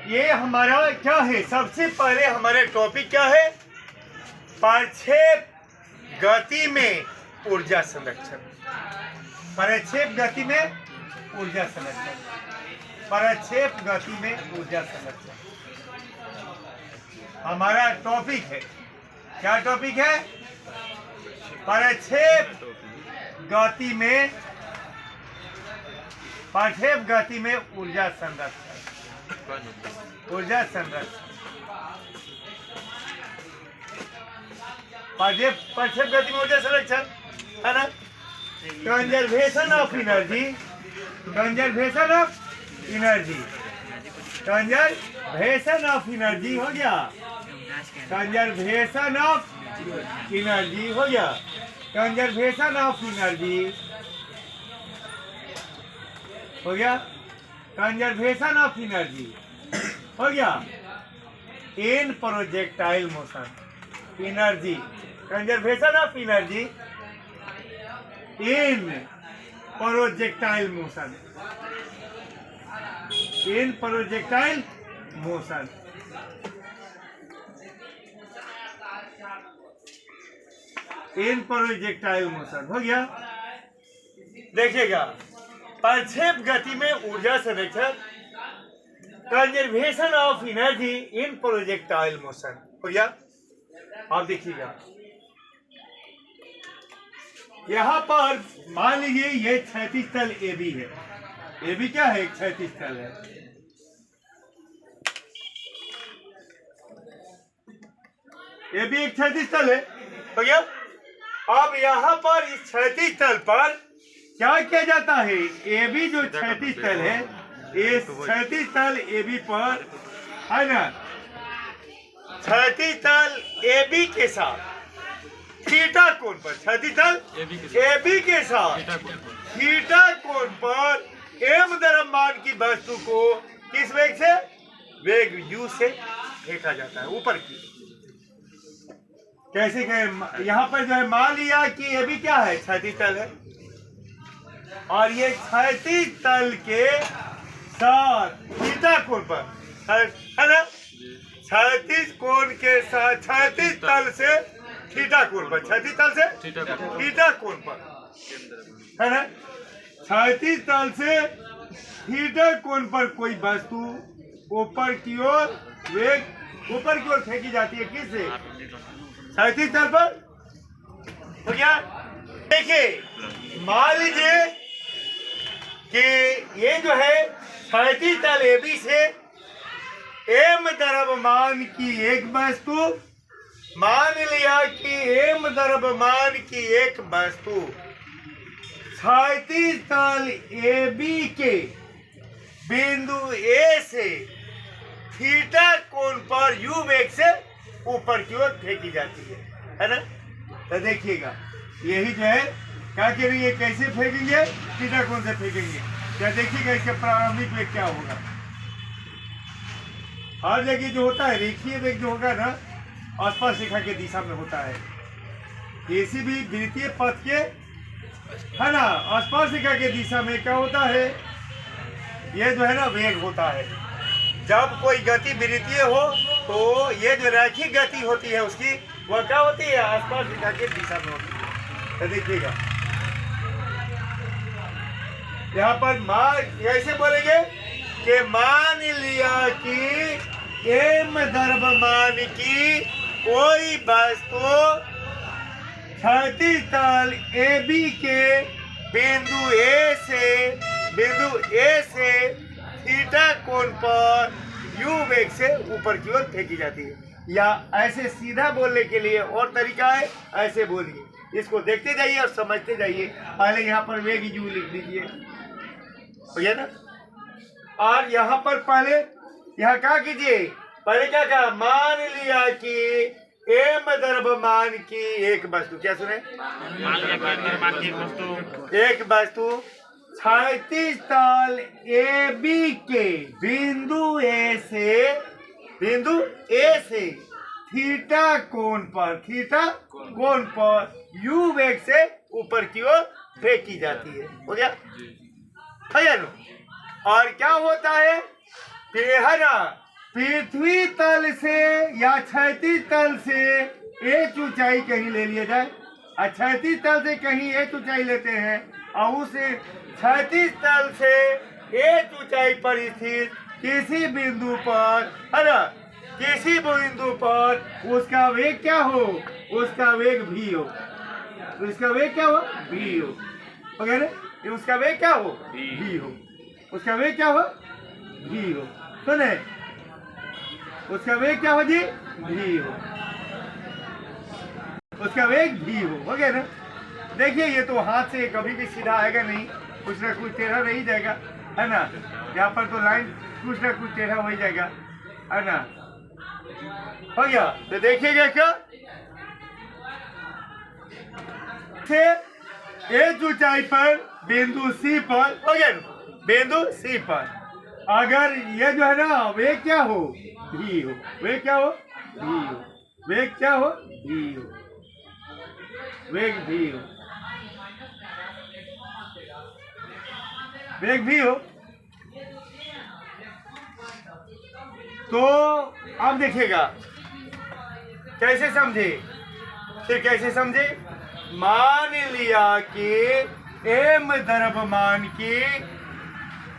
ये हमारा क्या है, सबसे पहले हमारा टॉपिक क्या है, प्रक्षेप गति में ऊर्जा संरक्षण। प्रक्षेप गति में ऊर्जा संरक्षण, प्रक्षेप गति में ऊर्जा संरक्षण हमारा टॉपिक है। क्या टॉपिक है? प्रक्षेप गति में, प्रक्षेप गति में ऊर्जा संरक्षण, ऊर्जा संरक्षण, प्रक्षेप गति में ऊर्जा संरक्षण है ना। Conservation of energy, conservation of energy, conservation of energy हो गया, कंजर्वेशन ऑफ एनर्जी हो गया, कंजर्वेशन ऑफ एनर्जी हो गया, कंजर्वेशन ऑफ एनर्जी हो गया in projectile motion, energy, conservation of energy in projectile motion, in projectile motion, in projectile motion हो गया। देखिएगा, प्रक्षेप गति में ऊर्जा संरक्षण, conservation of energy in projectile motion हो गया। आप देखिएगा, यहाँ पर मान लीजिए ये क्षैतिज तल ए बी है। ए बी क्या है? एक क्षैतिज तल है। ए बी एक क्षैतिज तल है, हो गया। अब यहाँ पर इस क्षैतिज तल पर क्या किया जाता है? ए बी जो क्षैतिज तल है, इस क्षैतिज तल ए बी पर है ना, क्षैतिज तल ए बी के साथ थीटा कोण पर, क्षैतिज तल ए बी के साथ थीटा कोण पर एम द्रव्यमान की वस्तु को किस वेग से? वेग u से फेंका जाता है ऊपर की। कैसे कहें? यहाँ पर जो है मान लिया कि ए बी क्या है? क्षैतिज तल है, और ये क्षैतिज तल के साथ थीटा कोण पर है ना, क्षैतिज कोण के साथ, क्षैतिज तल से थीटा कोण पर, क्षैतिज तल से थीटा कोण पर है ना, क्षैतिज तल से थीटा कोण पर कोई वस्तु ऊपर की ओर वेग, ऊपर की ओर फेंकी जाती है। किससे? क्षैतिज तल पर हो गया। देखिए, मान लीजिए कि ये जो है क्षैतिज तल ए बी से एम द्रव्यमान की एक वस्तु, मान लिया कि एम द्रव्यमान की एक वस्तु क्षैतिज तल ए बी के बिंदु ए से थीटा कोण पर यू वेग से ऊपर की ओर फेंकी जाती है ना। तो देखिएगा, यही जो है क्या कह रही है, कैसे फेंकेंगे? थीटा कोण से फेंकेंगे। क्या देखिएगा इसका प्रारंभिक वेग क्या होगा। हर जगह जो होता है रेखीय वेग जो होगा ना, आसपास रेखा के दिशा में होता है। किसी भी वृत्तीय पथ के है ना, आसपास रेखा के दिशा में क्या होता है? ये जो है ना वेग होता है। जब कोई गति वृत्तीय हो तो ये जो रैखिक गति होती है उसकी, वह क्या होती है? आसपास रेखा के दिशा में होती है। तो देखिएगा, यहाँ पर मान ऐसे बोलेंगे कि मान लिया कि एम द्रव्यमान की कोई वस्तु क्षैतिज तल ए बी के बिंदु ए से थीटा कोण पर यू वेग से ऊपर की ओर फेंकी जाती है। या ऐसे सीधा बोलने के लिए और तरीका है, ऐसे बोलिए, इसको देखते जाइए और समझते जाइए। पहले यहाँ पर वेग यू लिख दीजिए, हो गया ना। और यहाँ पर पहले यहाँ क्या कीजिए? पहले क्या कहा? मान लिया कि एम द्रव्यमान की एक वस्तु, क्या सुने? एक वस्तु क्षैतिज तल ए बी के बिंदु ए से थीटा कोण पर यू वेग से ऊपर की ओर फेंकी जाती है। हो गया? है ना। और क्या होता है फिर है ना, पृथ्वी तल से या क्षैतिज तल से एक ऊंचाई कहीं ले लिया जाए, और क्षैतिज तल से कहीं एक ऊंचाई लेते हैं, और उस क्षैतिज तल से एक ऊंचाई पर स्थित किसी बिंदु पर, है ना, किसी बिंदु पर उसका वेग क्या हो, उसका वेग v हो, उसका वेग क्या हो, v हो, वगैरह, उसका वेग क्या हो, v हो, उसका वेग क्या हो, v हो, सुने, उसका वेग क्या हो जी, v हो, उसका वेग v हो गया ना। देखिए ये तो हाथ से कभी भी सीधा आएगा नहीं, कुछ ना कुछ टेढ़ा रही जाएगा, है ना, यहाँ पर तो लाइन कुछ ना कुछ टेढ़ा हो ही जाएगा, है ना, हो गया। तो देखिएगा क्या, से एक ऊंचाई पर बिंदु C पर, हो गया, बिंदु C पर अगर ये जो है ना वेग क्या हो, v हो, वेग क्या हो, v हो, वेग क्या हो, v हो, वेग v हो, वेग v हो, तो अब देखिएगा कैसे समझे, फिर कैसे समझे, मान लिया कि m द्रव्यमान की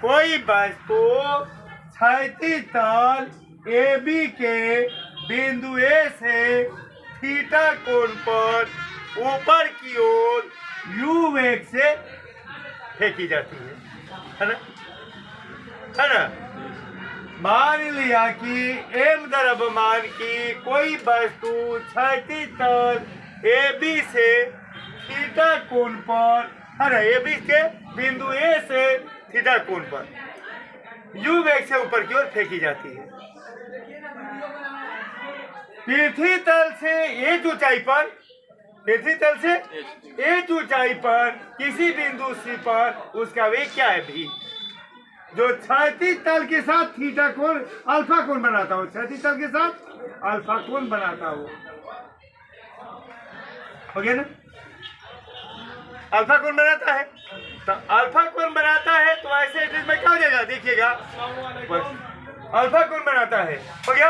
कोई वस्तु क्षैतिज तल AB के बिंदु A से थीटा कोण पर ऊपर की ओर u वेग से फेंकी जाती है ना, है ना। मान लिया कि m द्रव्यमान की कोई वस्तु क्षैतिज तल AB से थीटा कोण पर, है ना, AB के बिंदु A से थीटा कोण पर u वेग से ऊपर की ओर फेंकी जाती है। पृथ्वी तल से एक ऊंचाई पर, पृथ्वी तल से एक ऊंचाई पर किसी बिंदु C पर उसका वेग क्या है, v, जो क्षैतिज तल के साथ थीटा कोण अल्फा कोण बनाता हो, क्षैतिज तल के साथ अल्फा कोण बनाता हो गया ना, अल्फा कोण बनाता है, तो अल्फा कोण बनाता है तो ऐसे एड्रेस में क्या हो जाएगा, देखिएगा अल्फा कोण बनाता है, हो गया।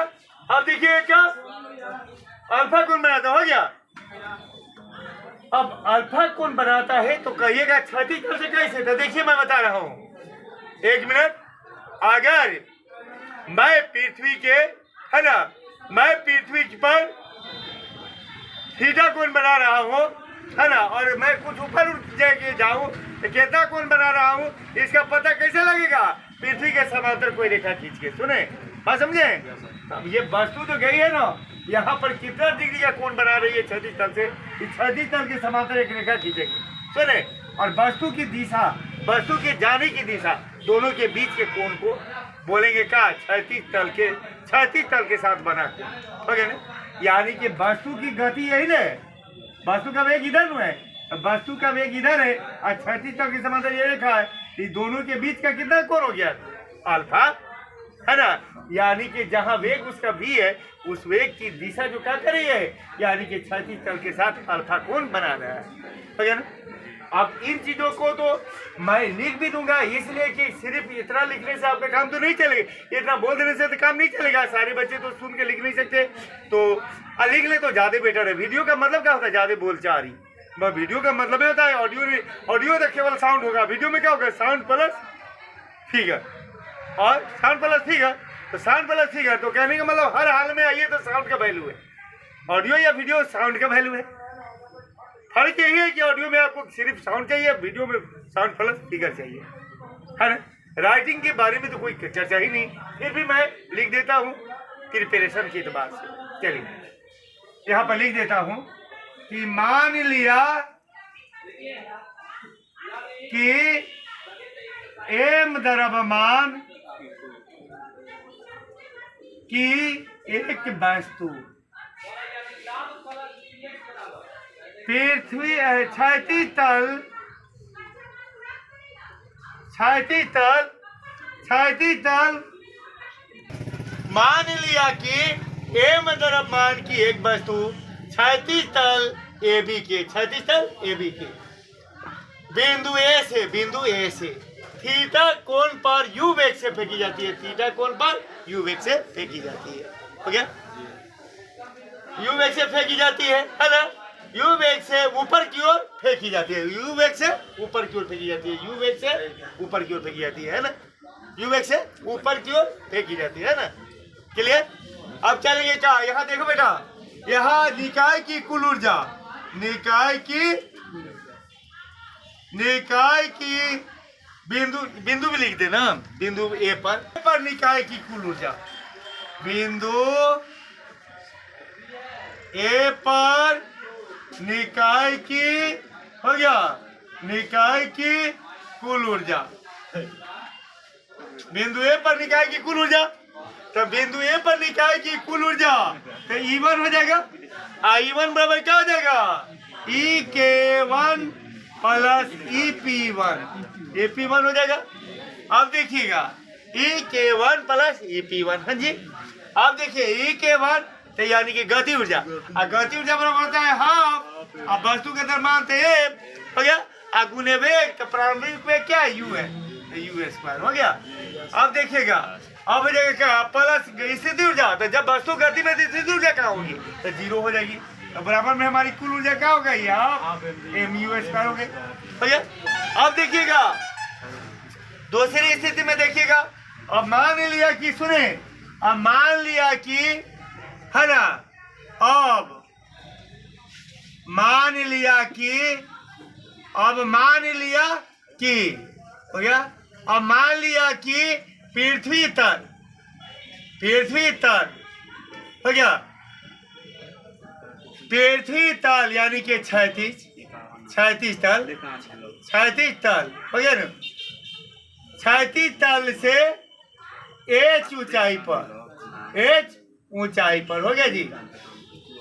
अब देखिए क्या, अल्फा कोण बनाता हो गया। अब अल्फा कोण बनाता है तो कहिएगा क्षैतिज तल से कैसे, तो देखिए मैं बता रहा हूं, एक मिनट, अगर मैं पृथ्वी के, है ना, मैं पृथ्वी पर थीटा कोण बना रहा हूँ, है ना, और मैं कुछ ऊपर उठ जाके जाऊँ तो कितना कोण बना रहा हूँ, इसका पता कैसे लगेगा, पृथ्वी के समांतर कोई रेखा खींच के, सुने बात समझे। अब ये वस्तु तो गई है ना, यहाँ पर कितना डिग्री का कोण बना रही है क्षैतिज तल से, क्षैतिज तल के समांतर एक रेखा खींचेगी, सुने, और वस्तु की दिशा, वस्तु के जाने की दिशा, दोनों के बीच के कोण को बोलेंगे क्या, क्षैतिज तल के साथ बना कोण, हो गया ना। यानी कि वस्तु की गति यही ना, वस्तु का वेग इधर है, वस्तु का वेग इधर है और क्षैतिज तल के समांतर ये रेखा है, इस दोनों के बीच का कितना कोण हो गया, अल्फा, है ना। यानी कि जहां वेग उसका v है, उस वेग की दिशा जो क्या कर रही है, यानी कि क्षैतिज तल के साथ अल्फा कोण बना रहा है, हो गया ना। अब इन चीजों को तो मैं लिख भी दूंगा, इसलिए कि सिर्फ इतना लिखने से आपका काम तो नहीं चलेगा, इतना बोल देने से तो काम नहीं चलेगा, सारे बच्चे तो सुन के लिख नहीं सकते, तो लिख ले तो ज्यादा बेटर है। वीडियो का मतलब क्या होता है, ज्यादा बोलचाल ही, वीडियो का मतलब ये होता है, ऑडियो तो केवल साउंड होगा, वीडियो में क्या होगा, साउंड प्लस फिगर, और साउंड प्लस फिगर, तो साउंड प्लस फिगर, तो कहने का मतलब हर हाल में आइए तो साउंड का वैल्यू है, ऑडियो या वीडियो साउंड का वैल्यू है। फर्क यही है कि ऑडियो में आपको सिर्फ साउंड चाहिए, वीडियो में साउंड प्लस फिगर चाहिए, है ना। राइटिंग के बारे में तो कोई चर्चा ही नहीं, फिर भी मैं लिख देता हूँ प्रिपरेशन के एतबार से। चलिए यहाँ पर लिख देता हूँ कि मान लिया कि m द्रव्यमान की एक वस्तु पृथ्वी क्षैतिज तल मान लिया कि m द्रव्यमान की एक वस्तु क्षैतिज तल AB के बिंदु A से थीटा कोण पर u वेग से फेंकी जाती है, थीटा कोण पर यू वेग से फेंकी जाती है। हो गया? यू वेग से फेंकी जाती है ना? यू वेग से ऊपर की ओर फेंकी जाती है, यू वेग से ऊपर की ओर फेंकी जाती है, यू वेग से ऊपर की ओर फेंकी जाती है ना? यू वेग से ऊपर की ओर फेंकी जाती है ना? क्लियर? अब चलेंगे क्या? यहाँ देखो बेटा, यहाँ निकाय की कुल ऊर्जा, निकाय की बिंदु भी लिख देना, बिंदु ए पर निकाय की कुल ऊर्जा, बिंदु ए पर निकाय की, हो गया, निकाय की कुल ऊर्जा, बिंदु ए पर निकाय की कुल ऊर्जा, तो बिंदु ए पर निकाय की कुल ऊर्जा तो E1 हो जाएगा। I1 बराबर क्या हो जाएगा? EK1 प्लस EP1, EP1 हो जाएगा। अब देखिएगा EK1 प्लस EP1, हाँ जी। अब देखिए EK1 तो यानी कि गति ऊर्जा, और गति ऊर्जा बराबर होता है हाफ, अब वस्तु का द्रव्यमान तो m हो गया, और गुने वेग तो प्रारंभिक वेग क्या है? u है, तो u स्क्वायर हो गया। अब देखिएगा, अब हो जाएगा क्या? प्लस स्थिति ऊर्जा, तो जब वस्तु गति में स्थिति ऊर्जा क्या होगी? तो 0 हो जाएगी, तो बराबर में हमारी कुल ऊर्जा क्या होगा? यहाँ mu स्क्वायर हो गया। अब देखिएगा दूसरी स्थिति में देखिएगा, अब मान लिया कि, सुने, अब मान लिया कि, है ना, अब मान लिया कि हो गया, अब मान लिया कि पृथ्वी तल हो गया, पृथ्वी तल यानी कि क्षैतिज तल हो गया ना, क्षैतिज तल से h ऊंचाई पर हो गया जी,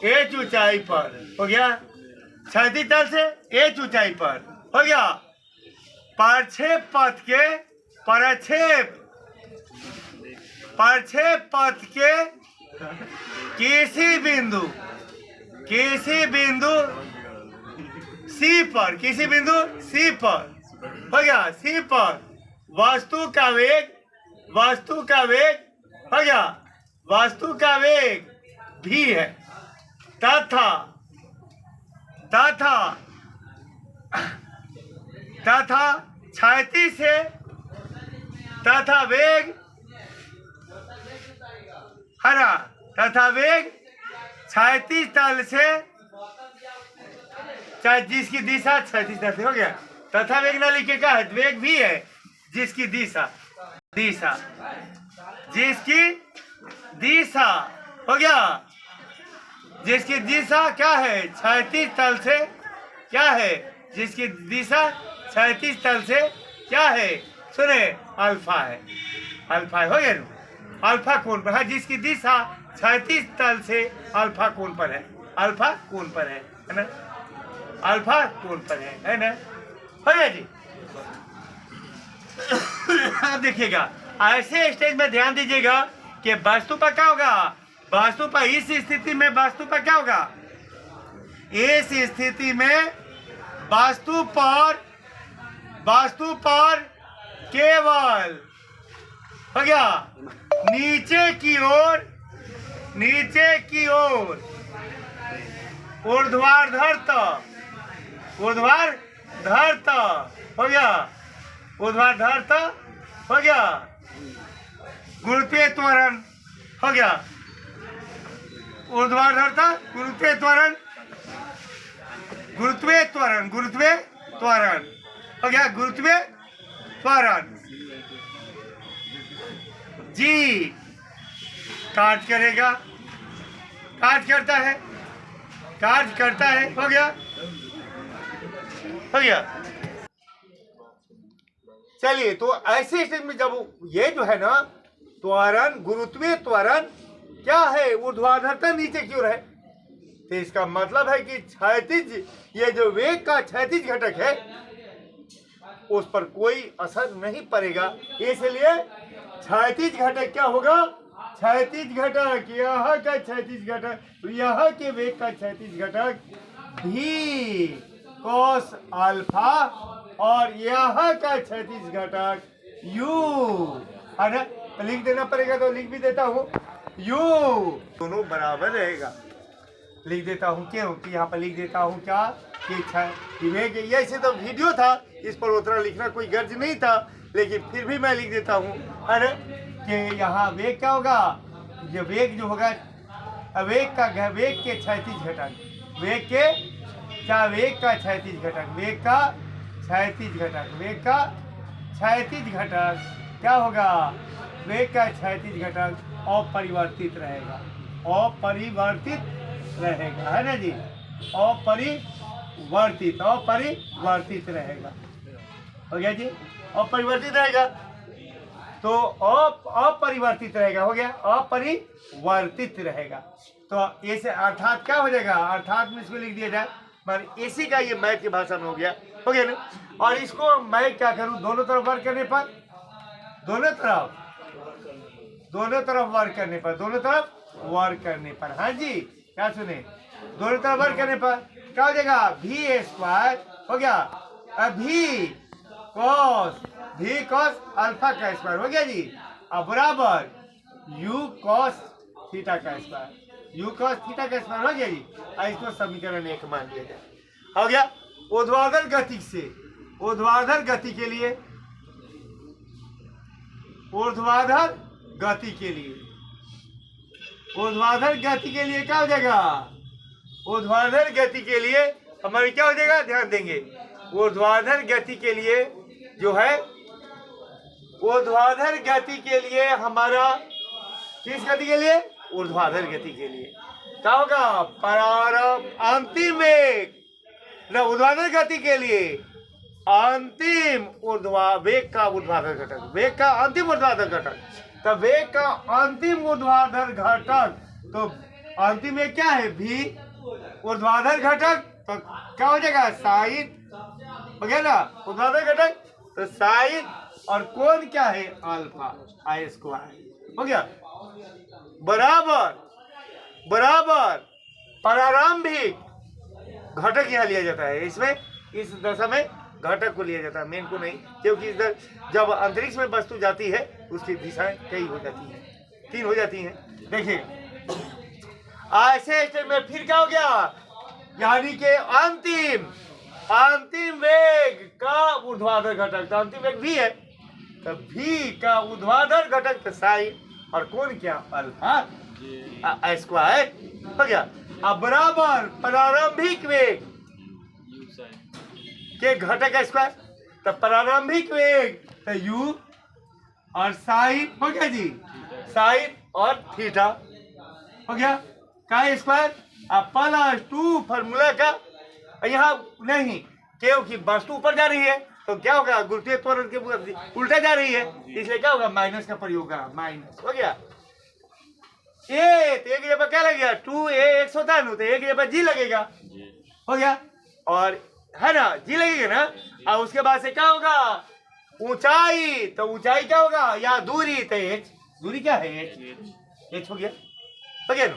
h ऊंचाई पर हो गया, क्षैतिज तल से h ऊंचाई पर हो गया, प्रक्षेप पथ के किसी बिंदु C पर हो गया, C पर वस्तु का वेग भी है, तथा क्षैतिज से, तथा वेग, है ना, तथा वेग क्षैतिज तल से, चाहे जिसकी दिशा क्षैतिज तल से, हो गया, तथा वेग ना लिखे क्या है? वेग भी है, जिसकी दिशा हो गया, जिसकी दिशा क्या है? क्षैतिज तल से क्या है? जिसकी दिशा क्षैतिज तल से क्या है? सुने, अल्फा है, हो गया ना, अल्फा कोण पर है, जिसकी दिशा क्षैतिज तल से अल्फा कोण पर है, अल्फा कोण पर है ना, अल्फा कोण पर है ना, हो गया जी। अब देखिएगा, ऐसे स्टेज में ध्यान दीजिएगा कि वस्तु पर क्या होगा? वस्तु पर इस स्थिति में वस्तु पर क्या होगा? इस स्थिति में वस्तु पर केवल हो गया नीचे की ओर ऊर्ध्वाधर हो गया, ऊर्ध्वाधर हो गया, गुरुत्वीय त्वरण हो गया, ऊर्ध्वाधर गुरुत्वीय त्वरण हो गया, गुरुत्वीय त्वरण जी कार्य करेगा, कार्य करता है, हो गया। चलिए, तो ऐसे स्थिति में जब ये जो है ना त्वरण, गुरुत्वीय त्वरण क्या है? ऊर्ध्वाधर नीचे की ओर है, तो इसका मतलब है कि क्षैतिज, ये जो वेग का क्षैतिज घटक है उस पर कोई असर नहीं पड़ेगा, इसलिए क्षैतिज घटक क्या होगा? क्षैतिज घटक, यहाँ का क्षैतिज घटक, यहाँ के वेग का क्षैतिज घटक भी cos अल्फा, और यहाँ का क्षैतिज घटक u, है ना, लिख देना पड़ेगा तो लिख भी देता हूँ यू, दोनों बराबर रहेगा। लिख देता हूँ क्यों कि यहाँ पर लिख देता हूँ क्या कि वेग, ऐसे तो वीडियो था, इस पर उतना लिखना कोई गर्ज नहीं था, लेकिन फिर भी मैं लिख देता हूँ अरे कि यहाँ वेग क्या होगा, ये वेग जो होगा वेग के क्षैतिज घटक, वेग के क्या, वेग का क्षैतिज घटक, वेग का क्षैतिज घटक, वेग का क्षैतिज घटक क्या होगा, वेग का क्षैतिज घटक अपरिवर्तित रहेगा, अपरिवर्तित रहेगा, है ना जी, अपरिवर्तित रहेगा, हो गया जी, अपरिवर्तित रहेगा तो अपरिवर्तित रहेगा, हो गया, अपरिवर्तित रहेगा। तो ऐसे अर्थात क्या हो जाएगा, अर्थात में इसको लिख दिया जाए, पर इसी का ये मैथ की भाषा में हो गया ना। और इसको मैं क्या करूं, दोनों तरफ वर्क करने पर, दोनों तरफ वर्क करने पर, दोनों तरफ वर्क करने पर, हाँ जी क्या सुने, दोनों तरफ वर्क करने पर क्या हो जाएगा, भी स्क्वायर हो गया, भी कॉस अल्फा का स्क्वायर हो गया जी, अब बराबर यू कॉस थीटा का स्क्वायर, यू कॉस थीटा का स्क्वायर हो गया जी। इसको समीकरण 1 मान लिया जाए, हो गया। ऊर्ध्वाधर गति से, ऊर्ध्वाधर गति के लिए, ऊर्ध्वाधर गति के लिए, ऊर्ध्वाधर गति के लिए क्या हो जाएगा, ऊर्ध्वाधर गति के लिए हमारे क्या हो जाएगा, ध्यान देंगे, ऊर्ध्वाधर गति के लिए जो है, ऊर्ध्वाधर गति के लिए हमारा, किस गति के लिए, ऊर्ध्वाधर गति के लिए क्या होगा, प्रारंभ अंतिम वेग न, ऊर्ध्वाधर गति के लिए अंतिम वेग का ऊर्ध्वाधर घटक, वेग का अंतिम ऊर्ध्वाधर घटक, तो वेग का अंतिम ऊर्ध्वाधर घटक, तो अंतिम वेग क्या है, भी ऊर्ध्वाधर घटक, तो क्या हो जाएगा, साइन हो गया ना, ऊर्ध्वाधर घटक तो साइन, और कोण क्या है, अल्फा आई स्क्वायर हो गया, बराबर प्रारंभिक घटक यहाँ लिया जाता है, इसमें इस दशा में घटक को लिया जाता है, मेन को नहीं, क्योंकि इधर जब अंतरिक्ष में वस्तु जाती है उसकी दिशाएं कई हो जाती हैं, 3 हो जाती हैं। देखिए ऐसे स्टेज में फिर क्या हो गया, यानी कि अंतिम वेग का ऊर्ध्वाधर घटक, तो अंतिम वेग भी है, तो भी का ऊर्ध्वाधर घटक तो साइन, और कोण क्या, अल्फा स्क्वायर हो गया, अब बराबर प्रारंभिक वेग के घटक स्क्वायर, तो प्रारंभिक वेग तो यू और साइन हो गया जी, साइन और थीटा हो गया का स्क्वायर, अब +2 फॉर्मूला का, यहाँ नहीं क्योंकि वस्तु ऊपर जा रही है तो क्या होगा, गुरुत्वीय त्वरण के उल्टा जा रही है, इसलिए क्या होगा, माइनस का प्रयोग होगा, माइनस हो गया, ए तो एक जगह क्या लगेगा, 2ax होता है ना, तो एक जगह जी लगेगा, हो गया, और है ना जी लगेगा ना, और उसके बाद से क्या होगा, ऊंचाई, तो ऊंचाई क्या होगा, या दूरी, तो h, दूरी क्या है, h हो गया ना,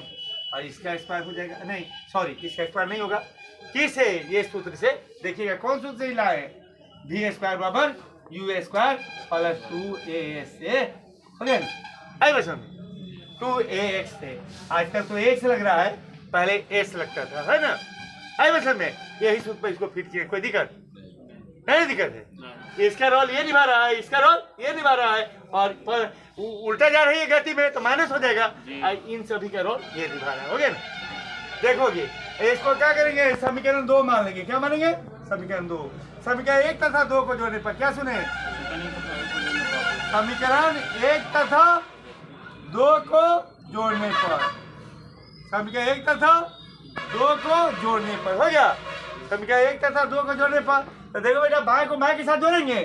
और इसका स्क्वायर हो जाएगा, नहीं सॉरी इसका स्क्वायर नहीं होगा, किस है, ये सूत्र से देखिएगा, कौन सूत्र से हिला है, भी स्क्वायर बराबर यू स्क्वायर प्लस 2ax हो गया ना, आई बस 2ax से, आजकल तो x लग रहा है, पहले s लगता था, है ना, आई बस में यही सूत्र पर इसको फिट किया, कोई दिक्कत नहीं, दिक्कत है, इसका रोल ये निभा रहा है, इसका रोल ये निभा रहा है, और उल्टा जा रही है गति में तो माइनस हो जाएगा, इन सभी का रोल ये निभा रहा है, हो गया ना। देखोगे इसको क्या करेंगे, समीकरण 2 मान लेंगे, क्या मानेंगे, समीकरण 2, समीकरण 1 तथा 2 को जोड़ने पर क्या सुने, समीकरण 1 तथा 2 को जोड़ने पर, समीकरण 1 तथा 2 को जोड़ने पर हो गया, समीकरण 1 तथा 2 को जोड़ने पर, तो देखो बेटा बाएं को बाएं के साथ जोड़ेंगे,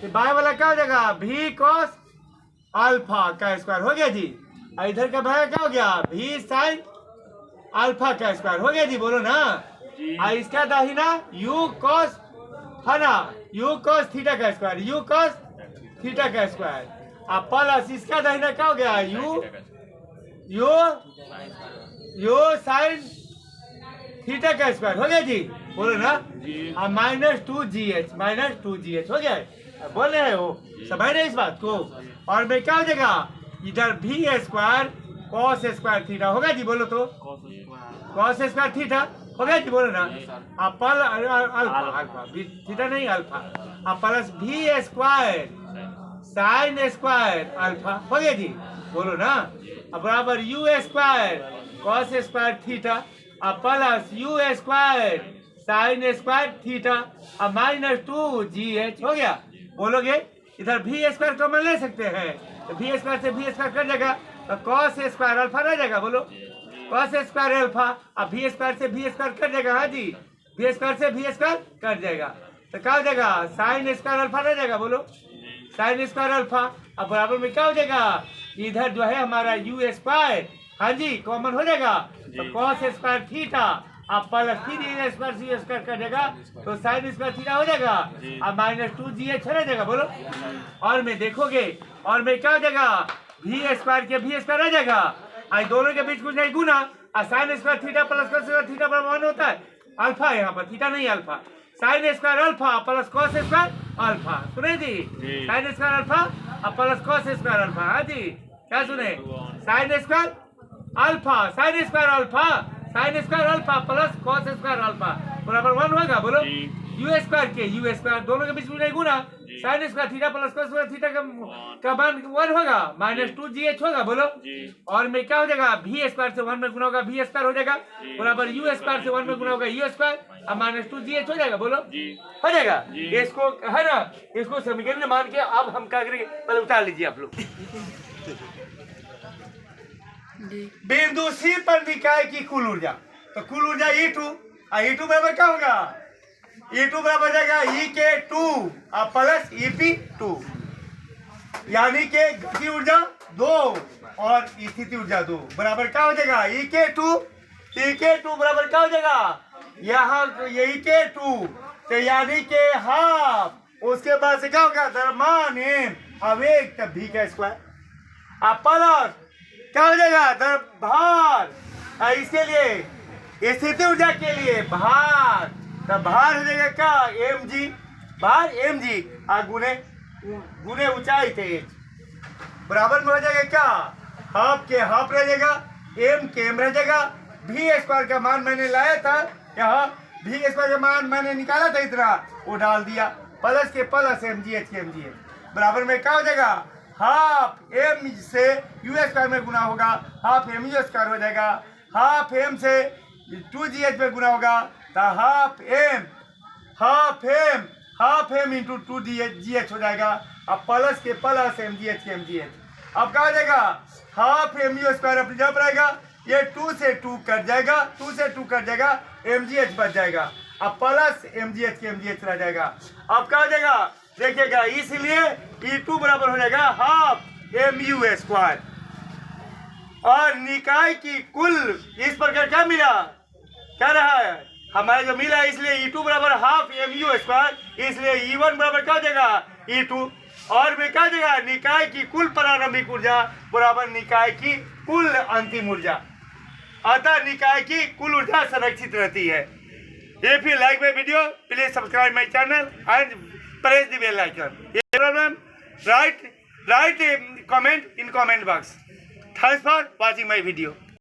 तो बाएं वाला क्या हो जाएगा, भी कॉस अल्फा का स्क्वायर हो गया जी, इधर का बाएं क्या हो गया, भी साइन अल्फा का स्क्वायर हो गया जी, बोलो ना, इसका दाहिना यू कॉस, है ना, यू कॉस थीटा का स्क्वायर, यू कॉस थीटा का स्क्वायर, अब प्लस इसका दाहिना क्या हो गया, यू साइन थीटा का स्क्वायर हो गया जी, बोलो ना, अब -2gh, -2gh हो गया, बोल रहे हो, समझ रहे इस बात को, और मैं क्या हो जाएगा, इधर भी स्क्वायर कॉस स्क्वायर थीटा होगा जी, बोलो तो कॉस स्क्वायर थीटा होगा जी, बोलो ना। अब अल्फा थीटा नहीं अल्फा, अब प्लस भी स्क्वायर साइन स्क्वायर अल्फा हो गया जी, बोलो ना। अब बराबर U square cos square theta अब plus U square sine square theta अब -2 GH हो गया, बोलोगे। इधर भी स्क्वायर कॉमन ले सकते हैं, तो भी स्क्वायर से भी स्क्वायर कट जाएगा, तो कॉस स्क्वायर अल्फा रह जाएगा, बोलो कॉस स्क्वायर अल्फा। अब भी स्क्वायर से भी स्क्वायर कट जाएगा, हाँ जी, भी स्क्वायर से भी स्क्वायर कट जाएगा, तो क्या हो जाएगा साइन स्क्वायर अल्फा रह जाएगा, बोलो साइन स्क्वायर अल्फा। अब बराबर में क्या हो जाएगा, इधर जो है हमारा यू स्क्वायर, हाँ जी, कॉमन हो जाएगा, तो कॉस स्क्वायर थीटा अब प्लस फिर स्क्वायर सी स्क्वायर कर देगा, तो साइन स्क्वायर थीटा हो जाएगा, अब -2 GH रह जाएगा, बोलो। और में देखोगे, और में क्या हो जाएगा, भी स्क्वायर के भी स्क्वायर रह जाएगा, आज दोनों के बीच कुछ नहीं गुना, और sign square theta plus cos square theta बराबर 1 होता है, अल्फा यहाँ पर थीटा नहीं alpha, sign square alpha plus cos square alpha, सुने जी, साइन स्क्वायर अल्फा और प्लस कॉस स्क्वायर अल्फा, हाँ जी, क्या सुने, sign square alpha sign square alpha sign square alpha plus cos square alpha बराबर 1 होगा, बोलो। यू स्क्वायर के यू स्क्वायर दोनों के बीच में नहीं गुना, sign square theta plus cos square theta का मान 1 होगा, -2 GH होगा, बोलो। और में क्या हो जाएगा, भी स्क्वायर से 1 में गुना होगा, भी स्क्वायर हो जाएगा, बराबर यू स्क्वायर से 1 में गुना होगा, यू स्क्वायर और -2 GH हो जाएगा, बोलो हो जाएगा। इसको है ना, इसको समीकरण मान के अब हम क्या करेंगे, पहले उतार लीजिए आप लोग। बिंदु सी पर निकाय की कुल ऊर्जा, तो कुल ऊर्जा E2 और E2 बराबर क्या होगा, E2 बराबर हो जाएगा EK2 और प्लस EP2, यानी कि गति ऊर्जा 2 और स्थिति ऊर्जा 2 बराबर क्या हो जाएगा EK2 बराबर क्या हो जाएगा, यहाँ EK2 तो यानी कि हाफ, उसके बाद से क्या होगा द्रव्यमान m आवेग तब भी का स्क्वायर और प्लस क्या हो जाएगा भार, इसके लिए स्थिति ऊर्जा के लिए भार, तो भार हो जाएगा क्या mg, भार mg और गुने ऊंचाई थे बराबर में हो जाएगा क्या, हाफ के हाफ रह जाएगा, m के m रह जाएगा, भी स्क्वायर का मान मैंने लाया था यहाँ, भी स्क्वायर का मान मैंने निकाला था इतना, वो डाल दिया, प्लस के प्लस mgh के mgh बराबर में क्या हो जाएगा, हाफ m से यू स्क्वायर में गुना होगा, हाफ m यू स्क्वायर हो जाएगा, हाफ m से 2gh में गुना होगा, तो हाफ m इंटू 2gh हो जाएगा, अब प्लस के प्लस mgh के mgh। अब क्या हो जाएगा, हाफ m यू स्क्वायर अपनी जगह पर आएगा, ये 2 से 2 कट जाएगा, 2 से 2 कट जाएगा, mgh बच जाएगा, अब प्लस mgh के mgh रह जाएगा। अब क्या हो जाएगा देखिएगा, इसलिए E2 बराबर हो जाएगा हाफ mu स्क्वायर, और निकाय की कुल इस प्रकार क्या मिला, क्या रहा है हमारे जो मिला, इसलिए E2 बराबर हाफ mu स्क्वायर, इसलिए E1 बराबर क्या हो जाएगा E2, और में क्या हो जाएगा निकाय की कुल प्रारंभिक ऊर्जा बराबर निकाय की कुल अंतिम ऊर्जा, अतः निकाय की कुल ऊर्जा संरक्षित रहती है। If you like my video, please subscribe my channel and press the bell icon. If you have problem, write a comment in comment box. Thanks for watching my video.